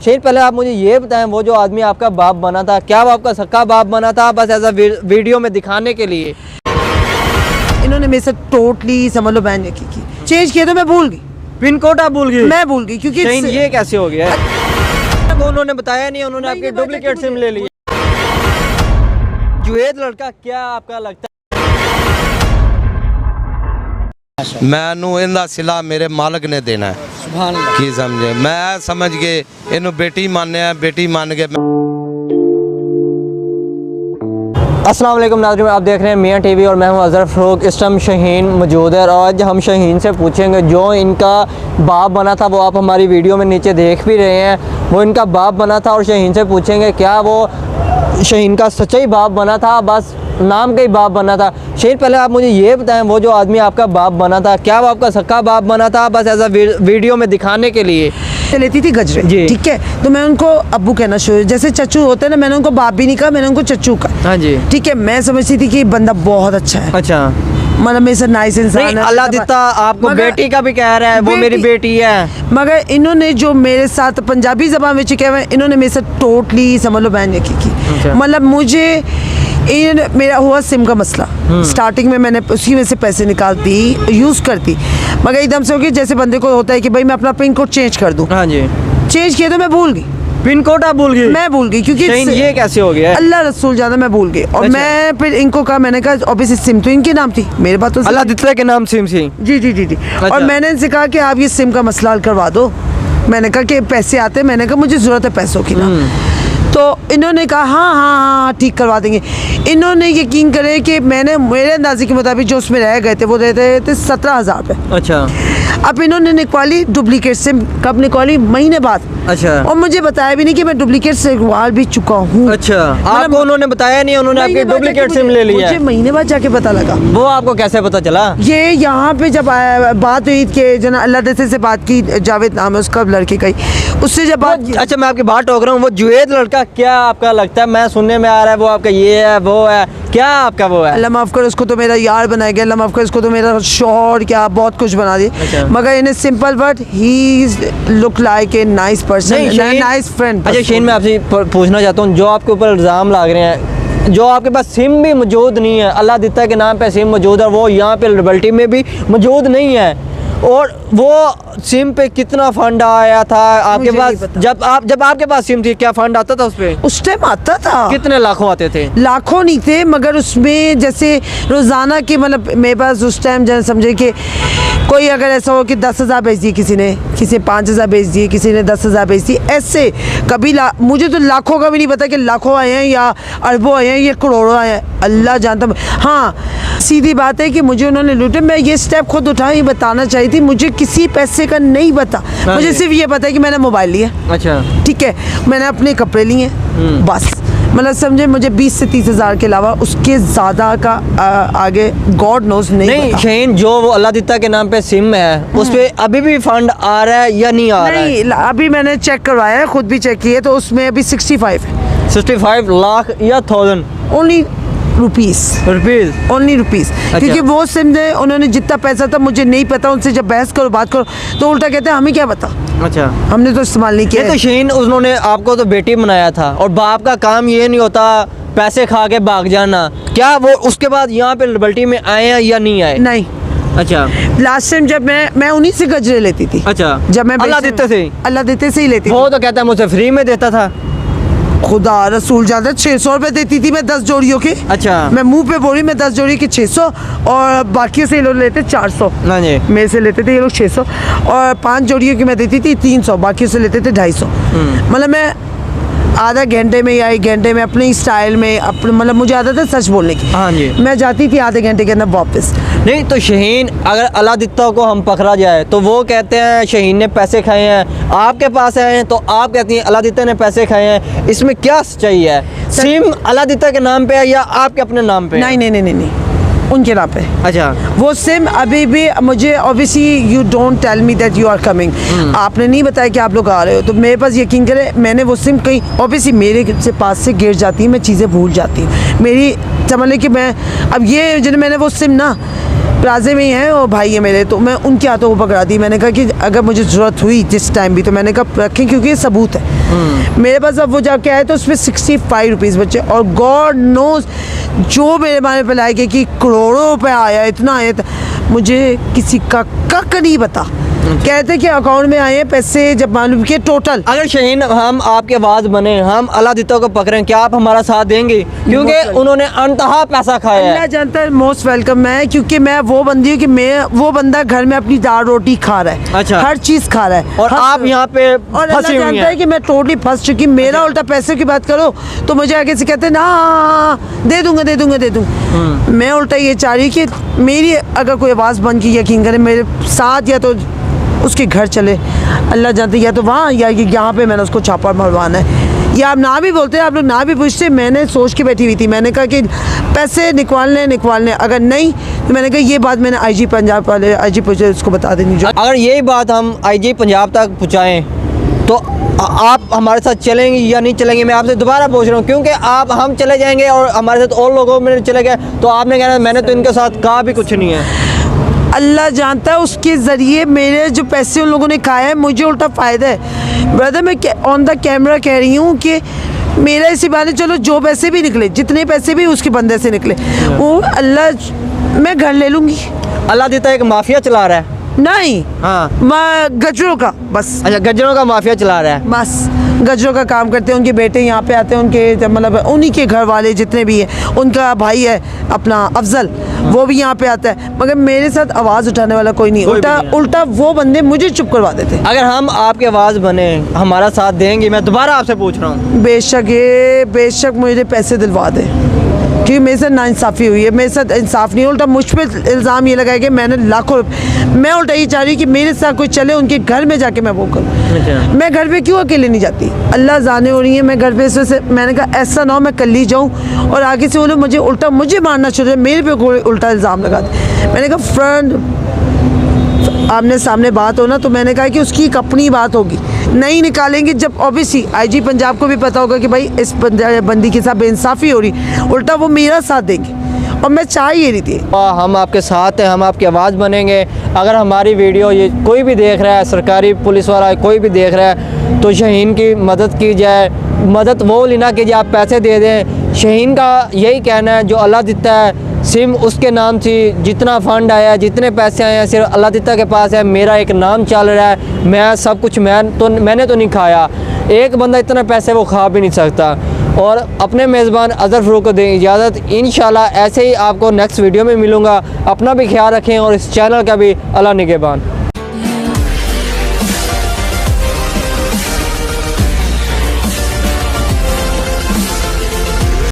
शेर, पहले आप मुझे ये बताएं, वो जो आदमी आपका बाप बना था, क्या वो आपका सक्का बाप बना था बस एज अ वीडियो में दिखाने के लिए? इन्होंने मेरे से टोटली समझ लो बैन की चेंज किया तो मैं भूल गई। पिन कोड आप भूल गए? मैं भूल गई क्योंकि ये कैसे हो गया? वो उन्होंने बताया नहीं, उन्होंने आपकी डुप्लीकेट सिम ले ली। जुएद लड़का क्या आपका लगता है? मैनू इंदा सिला मेरे मालिक ने देना है की समझे। मैं समझ के इन्हू बेटी माने, बेटी मान के। अस्सलाम वालेकुम नाज़रीन, आप देख रहे हैं मियाँ टीवी और मैं हूं अज़हर फ़ारूक। इस टाइम शाहीन मौजूद है और आज हम शाहीन से पूछेंगे जो इनका बाप बना था, वो आप हमारी वीडियो में नीचे देख भी रहे हैं, वो इनका बाप बना था। और शाहीन से पूछेंगे क्या वो शाहीन का सच्चा ही बाप बना था, बस नाम का ही बाप बना था। शाहीन, पहले आप मुझे ये बताएं, वो जो आदमी आपका बाप बना था, क्या वो आपका सक्का बाप बना था बस एज अ वीडियो में दिखाने के लिए? लेती थी गजरे, ठीक है, तो मैं उनको अब्बू कहना शुरू, जैसे चच्चू होते हैं ना, मैंने उनको बाप भी नहीं कहा, मैंने उनको चच्चू कहा। हाँ जी, ठीक है। मैं समझती थी कि बंदा बहुत अच्छा है, अच्छा, मतलब मेरे से नाइस इंसान है। अल्लाह देता आपको बेटी का भी कह रहा है, वो मेरी बेटी है, मगर इन्होंने जो मेरे साथ पंजाबी जबान में कहा है, इन्होंने मेरे साथ टोटली समझ लो बैन की। मतलब मुझे मेरा हुआ सिम का मसला, स्टार्टिंग में मैंने उसी में से पैसे निकालती यूज़ करती, मगर एकदम से हो गया जैसे बंदे को होता है कि भाई मैं अपना पिन कोड चेंज कर दूँ। हाँ जी, चेंज किया तो मैं भूल गई। पिन कोड आप भूल गई? मैं भूल गई क्योंकि ये कैसे हो गया? अल्लाह रसूल जाना, मैं भूल गई। और मैं फिर इनको कहा, मैंने कहा ऑब्वियसली सिम तो इनके नाम थी, मेरे पास तो अल्लाह दिता के नाम सिम थी। जी जी जी जी। अच्छा। और मैंने इनसे कहा कि आप ये सिम का मसला हल करवा दो। मैंने कहा कि पैसे आते, मैंने कहा मुझे ज़रूरत है पैसों की ना। तो इन्होंने कहा हाँ हाँ हाँ ठीक करवा देंगे। इन्होंने यकीन करे कि मैंने मेरे अंदाजे के मुताबिक जो उसमें रह गए थे वो रहते थे 17,000 रुपये। अच्छा। अब इन्होंने निकाली डुप्लीकेट सिम, कब निकाली? महीने बाद। अच्छा। और मुझे बताया भी नहीं कि मैं डुप्लीकेट से निकाल भी चुका हूँ। अच्छा, आपको उन्होंने बताया नहीं, उन्होंने आपकी डुप्लीकेट सिम ले लिया? मुझे महीने बाद जाके पता लगा। वो आपको कैसे पता चला? ये यहाँ पे जब बात हुई कि जना अल्लाह दस्ते से बात की, जावेद नाम है उसका लड़के का ही, उससे जब बात की। अच्छा, मैं आपकी बात टोक रहा हूँ, वो जुएद लड़का क्या आपका लगता है? मैं सुनने में आ रहा है वो आपका ये है वो है, क्या आपका वो है? अल्लाह माफ़ कर, उसको तो मेरा यार बनाया गया, अल्लाह माफ़ कर, उसको तो मेरा शौहर, क्या बहुत कुछ बना दिया। मगर in simple word he look like a nice person, nice friend. अच्छा शाहीन, मैं आपसे पूछना चाहता हूँ, जो आपके ऊपर इल्ज़ाम लग रहे हैं, जो आपके पास सिम भी मौजूद नहीं है, अल्लाह दिता के नाम पे सिम मौजूद है, वो यहाँ पे लिबर्टी में भी मौजूद नहीं है, और वो सिम पे कितना फंड आया था आपके पास? जब आपके पास सिम थी, क्या फंड आता था उस पे? उस टाइम आता था। कितने लाखों आते थे? लाखों नहीं थे, मगर उसमें जैसे रोज़ाना के, मतलब मेरे पास उस टाइम जैसे समझे कि कोई अगर ऐसा हो कि 10,000 भेज दिए किसी ने 5,000 भेज दिए, किसी ने 10,000 भेज दिए, ऐसे कभी मुझे तो लाखों का भी नहीं पता कि लाखों आए हैं या अरबों आए हैं या करोड़ों आए हैं, अल्लाह जानता। हाँ, सीधी बात है कि मुझे उन्होंने लूटे। मैं ये स्टेप खुद उठाया, ये बताना चाहिए थी, मुझे किसी पैसे का नहीं पता, मुझे सिर्फ ये पता है कि मैंने मोबाइल लिया। अच्छा, ठीक है, मैंने अपने कपड़े लिए, बस, मतलब समझे, मुझे 20 से 30,000 के अलावा उसके ज़्यादा का आगे गॉड नोज नहीं। शाहीन, जो वो अल्लाह दिता के नाम पे सिम है, उस पे अभी भी फंड आ रहा है या नहीं आ रहा है? नहीं, अभी मैंने चेक करवाया है, खुद भी चेक किया, तो उसमें अभी 65 है। 65 लाख या 1000? Only rupees, only rupees. क्योंकि वो सिम दे, उन्होंने जितना पैसा था मुझे नहीं पता, उनसे जब बहस करो बात करो तो उल्टा कहते हैं हमें क्या पता। अच्छा, हमने तो इस्तेमाल नहीं किया। तो शाहीन, उन्होंने आपको तो बेटी बनाया था, और बाप का काम ये नहीं होता पैसे खा के भाग जाना। क्या वो उसके बाद यहाँ पे लिबर्टी में आए हैं या नहीं आए? नहीं। अच्छा, लास्ट टाइम जब मैं उन्हीं से गजरे लेती थी। अच्छा, जब मैं अल्लाह देते से ही लेती। वो तो कहता है मुझे फ्री में देता था। खुदा रसूल ज्यादा 600 रुपए देती थी मैं 10 जोड़ियों के। अच्छा, मैं मुंह पे बोली मैं 10 जोड़ी के 600, और बाकी से ये लोग लेते 400। मेरे से लेते थे ये लोग 600, और 5 जोड़ियों की मैं देती थी 300, बाकी से लेते थे 250। मतलब मैं आधा घंटे में या 1 घंटे में अपने स्टाइल में अपने, मतलब मुझे आदत है सच बोलने की। हाँ जी, मैं जाती थी आधे घंटे के अंदर वापस। नहीं तो शाहीन, अगर अल्लाह दिता को हम पकड़ा जाए तो वो कहते हैं शाहीन ने पैसे खाए हैं, आपके पास आए हैं तो आप कहती हैं अल्लाह दिता ने पैसे खाए हैं, इसमें क्या सच्चाई है? सिम अल्लाह दिता के नाम पे है या आपके अपने नाम पे? नहीं नहीं नहीं नहीं, उनके नाम पे। अच्छा, वो सिम अभी भी मुझे, obviously you don't tell me that you are coming, आपने नहीं बताया कि आप लोग आ रहे हो, तो मेरे पास यकीन करें, मैंने वो सिम कहीं ऑब्वियसली मेरे से पास से गिर जाती है, मैं चीज़ें भूल जाती हूँ, मेरी समझ लें कि मैं अब ये जिन्हें मैंने वो सिम ना प्लाजे में ही हैं और भाई है मेरे, तो मैं उनके हाथों को पकड़ा दी। मैंने कहा कि अगर मुझे ज़रूरत हुई जिस टाइम भी, तो मैंने कहा रखें, क्योंकि ये सबूत है मेरे पास। अब वो जाके आए तो उसमें 65 रुपीज़ बचे, और गॉड नोज जो मेरे माने पे लाए कि करोड़ों रुपये आया, इतना आया, मुझे किसी का कक नहीं पता। कहते कि अकाउंट में आए हैं पैसे, जब मालूम किए टोटल। अगर शहीन हम आपके आवाज़ बने, हम अलादीता को पकड़ें, क्या आप हमारा साथ देंगे? क्योंकि उन्होंने अनतहा पैसा खाया है। अल्लाह जानता है, मोस्ट वेलकम मैं, क्योंकि मैं वो बंदी हूँ कि मैं वो बंदा घर में अपनी दाल रोटी खा रहा है, अच्छा। हर चीज़ खा रहा है, और आप यहाँ पे और अल्लाह फंसी हुई जानता है हैं। कि मैं टोटली फंस चुकी। मेरा उल्टा पैसे की बात करो तो मुझे आगे से कहते हैं ना दे दूंगा दे दूंगा दे दूंगा। मैं उल्टा ये चाह रही कि मेरी अगर कोई आवाज़ बन की यकीन करे मेरे साथ, या तो उसके घर चले, अल्लाह जानते, या तो वहाँ या यहाँ पे मैंने उसको छापा मरवाना है। या आप ना भी बोलते हैं, आप लोग ना भी पूछते, मैंने सोच के बैठी हुई थी। मैंने कहा कि पैसे निकालने, अगर नहीं तो मैंने कहा ये बात मैंने IG पंजाब वाले IG पूछे उसको बता देनी। जो अगर यही बात हम IG पंजाब तक पहुँचाएँ तो आप हमारे साथ चलेंगे या नहीं चलेंगे? मैं आपसे दोबारा पूछ रहा हूँ, क्योंकि आप हम चले जाएंगे और हमारे साथ और लोगों में चले गए तो आपने कहना मैंने तो इनके साथ कहा भी कुछ नहीं है। अल्लाह जानता है उसके ज़रिए मेरे जो पैसे उन लोगों ने खाए हैं, मुझे उल्टा फ़ायदा है। ब्रदर मैं ऑन द कैमरा कह रही हूँ कि मेरा इसी बहाने चलो जो पैसे भी निकले, जितने पैसे भी उसके बंदे से निकले, वो अल्लाह मैं घर ले लूँगी। अल्लाह देता एक माफिया चला रहा है। नहीं, हाँ, मैं गजरों का बस, अच्छा, गज्जरों का माफिया चला रहा है। बस गजरों का काम करते हैं। उनके बेटे यहाँ पे आते हैं, उनके मतलब उन्हीं के घर वाले जितने भी हैं, उनका भाई है अपना अफजल, वो भी यहाँ पे आता है, मगर मेरे साथ आवाज़ उठाने वाला कोई नहीं। उल्टा वो बंदे मुझे चुप करवा देते। अगर हम आपके आवाज़ बने, हमारा साथ देंगे? मैं दोबारा आपसे पूछ रहा हूँ। बेशक मुझे पैसे दिलवा दे, क्योंकि मेरे साथ नाइंसाफ़ी हुई है, मेरे साथ इंसाफ नहीं। उल्टा मुझ पर इल्ज़ाम ये लगाया कि मैंने लाखों, मैं उल्टा ये चाह रही कि मेरे साथ कोई चले, उनके घर में जाके मैं वो करूँ। अच्छा। मैं घर पे क्यों अकेले नहीं जाती? अल्लाह जाने हो रही है मैं घर पे, से मैंने कहा ऐसा ना हो मैं कल ही जाऊँ और आगे से वो लोग मुझे मारना शुरू, मेरे पे कोई उल्टा इल्ज़ाम लगाते। मैंने कहा फ्रेंड आमने सामने बात हो ना, तो मैंने कहा कि उसकी एक अपनी बात होगी, नहीं निकालेंगे। जब ऑब्वियसली IG पंजाब को भी पता होगा कि भाई इस बंदी के साथ बेइंसाफ़ी हो रही, उल्टा वो मेरा साथ देंगे, और मैं चाह ये रही थी। हम आपके साथ हैं, हम आपकी आवाज़ बनेंगे। अगर हमारी वीडियो ये कोई भी देख रहा है, सरकारी पुलिस वाला कोई भी देख रहा है, तो शहीन की मदद की जाए। मदद वो लेना कीजिए, आप पैसे दे दें। शहीन का यही कहना है जो अल्लाह देता है, सिम उसके नाम थी, जितना फ़ंड आया, जितने पैसे आए हैं सिर्फ अल्लाह देता के पास है। मेरा एक नाम चल रहा है, मैं सब कुछ मैंने तो नहीं खाया। एक बंदा इतना पैसे वो खा भी नहीं सकता। और अपने मेज़बान अज़हर फ़रूक को दें इजाज़त। इंशाल्लाह ऐसे ही आपको नेक्स्ट वीडियो में मिलूँगा। अपना भी ख्याल रखें और इस चैनल का भी अल्लाह निगहबान।